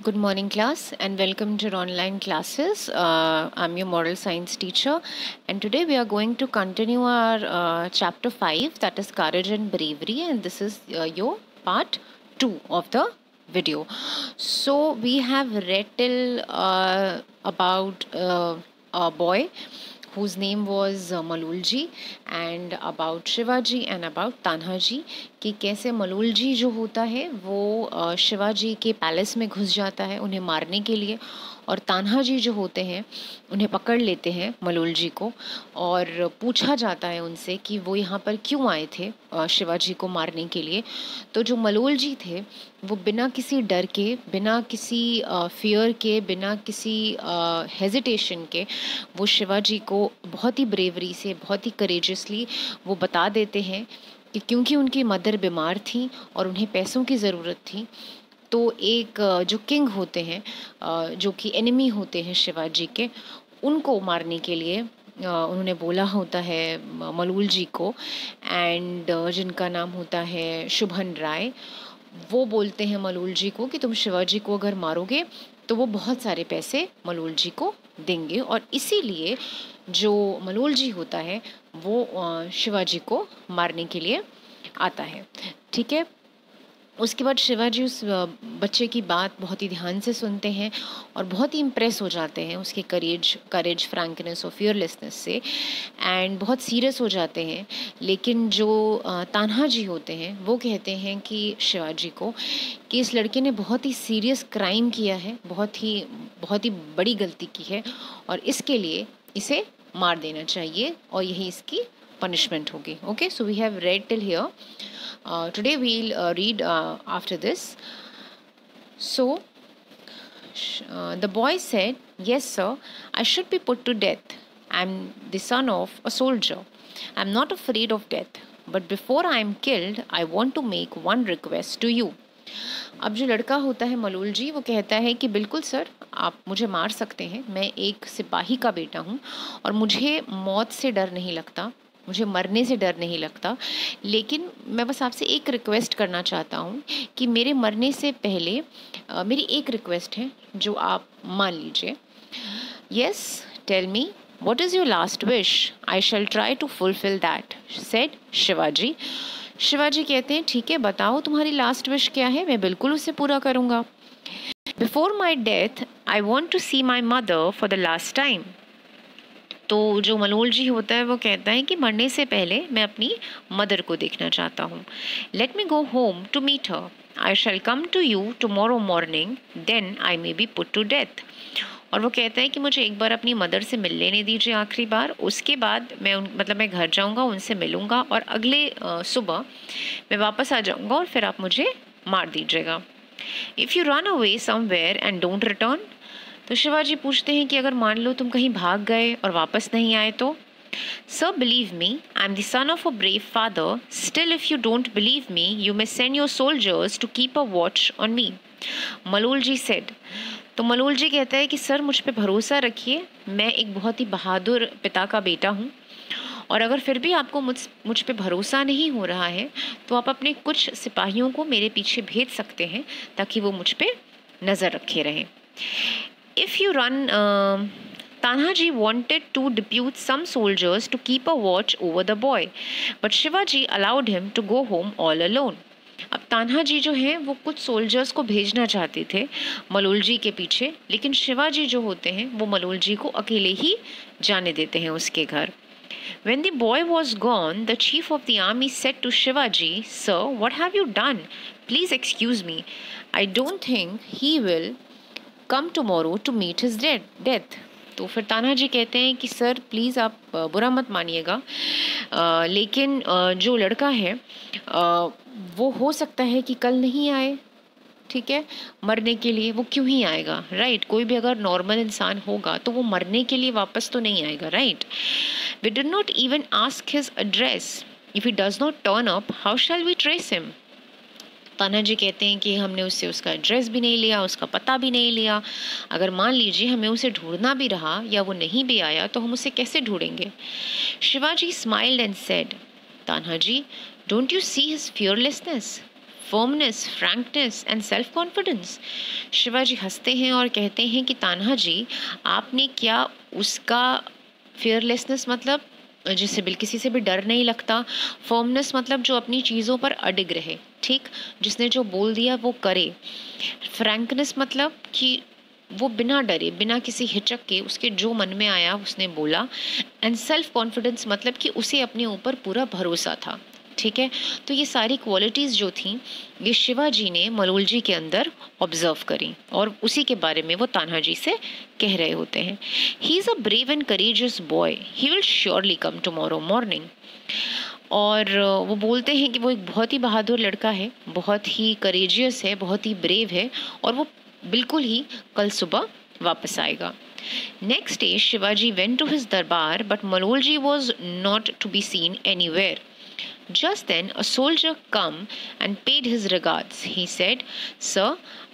Good morning, class, and welcome to your online classes. I'm your moral science teacher, and today we are going to continue our chapter 5, that is courage and bravery, and this is your part 2 of the video. So, we have read till about a boy whose name was Malul ji and about Shivaji and about Tanha ji कि कैसे मलूल जी जो होता है वो शिवाजी के palace में घुस जाता है उन्हें मारने के लिए, और तान्हा जी जो होते हैं उन्हें पकड़ लेते हैं मलूल जी को, और पूछा जाता है उनसे कि वो यहाँ पर क्यों आए थे शिवाजी को मारने के लिए। तो जो मलूल जी थे वो बिना किसी डर के, बिना किसी फियर के, बिना किसी हेजिटेशन के वो शिवाजी को बहुत ही ब्रेवरी से, बहुत ही करेजियसली वो बता देते हैं कि क्योंकि उनकी मदर बीमार थी और उन्हें पैसों की ज़रूरत थी, तो एक जो किंग होते हैं जो कि एनिमी होते हैं शिवाजी के, उनको मारने के लिए उन्होंने बोला होता है मलूल जी को, एंड जिनका नाम होता है शुभन राय। वो बोलते हैं मलूल जी को कि तुम शिवाजी को अगर मारोगे तो वो बहुत सारे पैसे मलूल जी को देंगे, और इसीलिए जो मलूल जी होता है वो शिवाजी को मारने के लिए आता है। ठीक है, उसके बाद शिवाजी उस बच्चे की बात बहुत ही ध्यान से सुनते हैं और बहुत ही इम्प्रेस हो जाते हैं उसके करेज फ्रैंकनेस और फियरलेसनेस से, एंड बहुत सीरियस हो जाते हैं। लेकिन जो तान्हा जी होते हैं वो कहते हैं कि शिवाजी को कि इस लड़के ने बहुत ही सीरियस क्राइम किया है, बहुत ही बड़ी गलती की है, और इसके लिए इसे मार देना चाहिए और यही इसकी punishment होगी. Okay, so we have read till here. Today we'll read after this. So the boy said, "Yes, sir, I should be put to death. I'm the son of a soldier. I'm not afraid of death. But before I am killed, I want to make one request to you." अब जो लड़का होता है मलूल जी वो कहता है कि बिल्कुल सर, आप मुझे मार सकते हैं, मैं एक सिपाही का बेटा हूँ और मुझे मौत से डर नहीं लगता, मुझे मरने से डर नहीं लगता, लेकिन मैं बस आपसे एक रिक्वेस्ट करना चाहता हूँ कि मेरे मरने से पहले मेरी एक रिक्वेस्ट है जो आप मान लीजिए। Yes, tell me, what is your last wish? I shall try to fulfill that, said Shivaji. Shivaji कहते हैं ठीक है, बताओ तुम्हारी लास्ट विश क्या है, मैं बिल्कुल उसे पूरा करूँगा। Before my death I want to see my mother for the last time. तो जो मलूल जी होता है वो कहता है कि मरने से पहले मैं अपनी मदर को देखना चाहता हूँ। Let me go home to meet her. I shall come to you tomorrow morning, then I may be put to death. और वो कहता है कि मुझे एक बार अपनी मदर से मिल लेने दीजिए आखिरी बार, उसके बाद मैं घर जाऊंगा, उनसे मिलूंगा, और अगले सुबह मैं वापस आ जाऊंगा और फिर आप मुझे मार दीजिएगा। If you run away somewhere and don't return. तो शिवाजी पूछते हैं कि अगर मान लो तुम कहीं भाग गए और वापस नहीं आए तो। Sir, believe me, I am the son of a brave father. Still, if you don't believe me, you may send your soldiers to keep a watch on me. मलूल ji said. तो मलूल जी कहता है कि सर मुझ पे भरोसा रखिए, मैं एक बहुत ही बहादुर पिता का बेटा हूँ, और अगर फिर भी आपको मुझ पे भरोसा नहीं हो रहा है तो आप अपने कुछ सिपाहियों को मेरे पीछे भेज सकते हैं ताकि वो मुझ पे नज़र रखे रहें। If you run, Tanhaji wanted to depute some soldiers to keep a watch over the boy, but Shivaji allowed him to go home all alone. अब तान्हा जी जो हैं वो कुछ सोल्जर्स को भेजना चाहते थे मलूल जी के पीछे, लेकिन शिवाजी जो होते हैं वो मलूल जी को अकेले ही जाने देते हैं उसके घर। When the boy was gone, the chief of the army said to Shivaji, "Sir, what have you done? Please excuse me. I don't think he will come tomorrow to meet his death." तो फिर तान्हा जी कहते हैं कि sir please आप बुरा मत मानिएगा, लेकिन जो लड़का है वो हो सकता है कि कल नहीं आए, ठीक है, मरने के लिए। वो क्यों ही आएगा, राइट? कोई भी अगर नॉर्मल इंसान होगा तो वो मरने के लिए वापस तो नहीं आएगा, right? We did not even ask his address. If he does not turn up, how shall we trace him? Tanha ji कहते हैं कि हमने उससे उसका एड्रेस भी नहीं लिया, उसका पता भी नहीं लिया। अगर मान लीजिए हमें उसे ढूंढना भी रहा या वो नहीं भी आया तो हम उसे कैसे ढूंढेंगे? Shivaji smiled and said, Tanha ji, don't you see his fearlessness? Firmness, frankness and self confidence. Shivaji हंसते हैं और कहते हैं कि तान्हा जी, आपने क्या उसका फियरलेसनेस मतलब जिससे किसी से भी डर नहीं लगता, फर्मनेस मतलब जो अपनी चीज़ों पर अडिग रहे, ठीक, जिसने जो बोल दिया वो करे, फ्रैंकनेस मतलब कि वो बिना डरे, बिना किसी हिचक के उसके जो मन में आया उसने बोला, एंड सेल्फ कॉन्फिडेंस मतलब कि उसे अपने ऊपर पूरा भरोसा था। ठीक है, तो ये सारी क्वालिटीज़ जो थी ये शिवाजी ने मलोल जी के अंदर ऑब्जर्व करी और उसी के बारे में वो तान्हा जी से कह रहे होते हैं। He is a brave and courageous boy, he will surely come tomorrow morning. और वो बोलते हैं कि वो एक बहुत ही बहादुर लड़का है, बहुत ही करेजियस है, बहुत ही ब्रेव है और वो बिल्कुल ही कल सुबह वापस आएगा। Next day Shivaji went to his darbar but Malol ji was not to be seen anywhere. Just then a soldier come and paid his regards. He said, "Sir,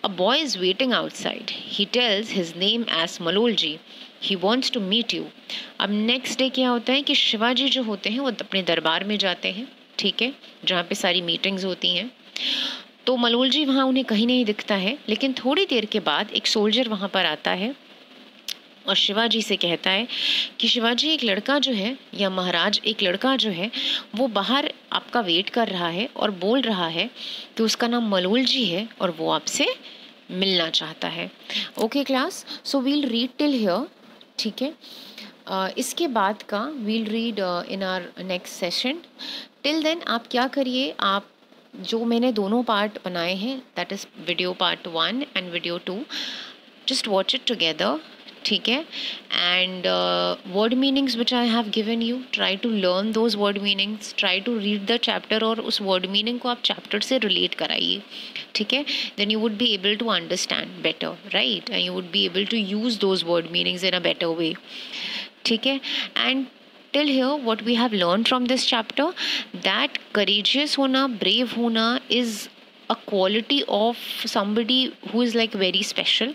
a boy is waiting outside. He tells his name as Malolji. He wants to meet you." अब next day क्या होता है कि शिवाजी जो होते हैं वो अपने दरबार में जाते हैं, ठीक है, जहाँ पे सारी मीटिंग्स होती हैं। तो मलोल जी वहाँ उन्हें कहीं नहीं दिखता है, लेकिन थोड़ी देर के बाद एक सोल्जर वहाँ पर आता है और शिवाजी से कहता है कि शिवाजी, एक लड़का जो है, या महाराज एक लड़का जो है वो बाहर आपका वेट कर रहा है और बोल रहा है कि उसका नाम मलोल जी है और वो आपसे मिलना चाहता है। Okay class, so we'll read till here, ठीक है। इसके बाद का we'll read in our next session. Till then आप क्या करिए, आप जो मैंने दोनों पार्ट बनाए हैं, that is video part 1 and video 2, just watch it together, ठीक है। And word meanings which I have given you, try to learn those word meanings, try to read the chapter और उस वर्ड मीनिंग को आप chapter से relate कराइए, ठीक है। Then you would be able to understand better, right, and you would be able to use those word meanings in a better way, ठीक है। And till here what we have learned from this chapter, that courageous होना, brave होना is a quality of somebody who is like very special,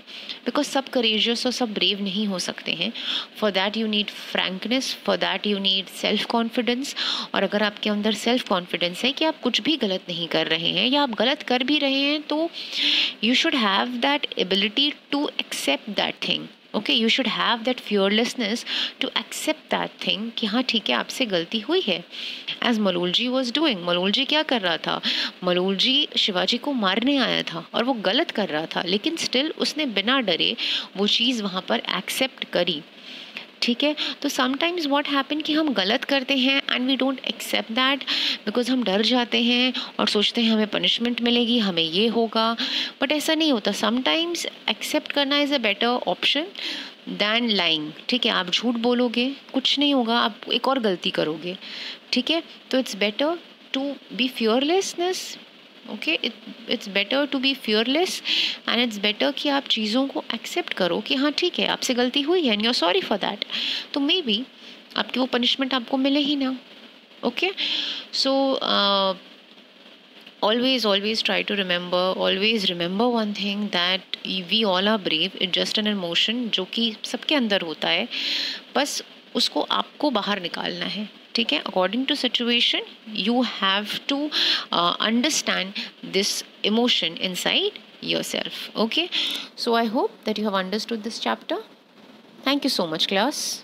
because सब courageous और सब brave नहीं हो सकते हैं। For that you need frankness, for that you need self confidence, और अगर आपके अंदर self confidence है कि आप कुछ भी गलत नहीं कर रहे हैं या आप गलत कर भी रहे हैं, तो you should have that ability to accept that thing. Okay, you should have that fearlessness to accept that thing कि हाँ ठीक है, आपसे गलती हुई है। As Malol ji was doing, Malol ji क्या कर रहा था, मलोल जी शिवाजी को मारने आया था और वो गलत कर रहा था, लेकिन स्टिल उसने बिना डरे वो चीज़ वहाँ पर एक्सेप्ट करी, ठीक है। तो समटाइम्स व्हाट हैपन कि हम गलत करते हैं and we don't accept that, because हम डर जाते हैं और सोचते हैं हमें पनिशमेंट मिलेगी, हमें ये होगा, बट ऐसा नहीं होता। समटाइम्स एक्सेप्ट करना is a better option then lying, ठीक है। आप झूठ बोलोगे, कुछ नहीं होगा, आप एक और गलती करोगे, ठीक है। तो it's better to be fearlessness, okay, it's better to be fearless and it's better कि आप चीज़ों को एक्सेप्ट करो कि हाँ ठीक है, आपसे गलती हुई है and you are sorry for that, तो मे बी आपकी वो पनिशमेंट आपको मिले ही ना, okay. So always try to always remember one thing, that we all are brave, it's just an emotion जो कि सबके अंदर होता है, बस उसको आपको बाहर निकालना है, ठीक है। According to situation you have to understand this emotion inside yourself, okay. So I hope that you have understood this chapter. Thank you so much, class.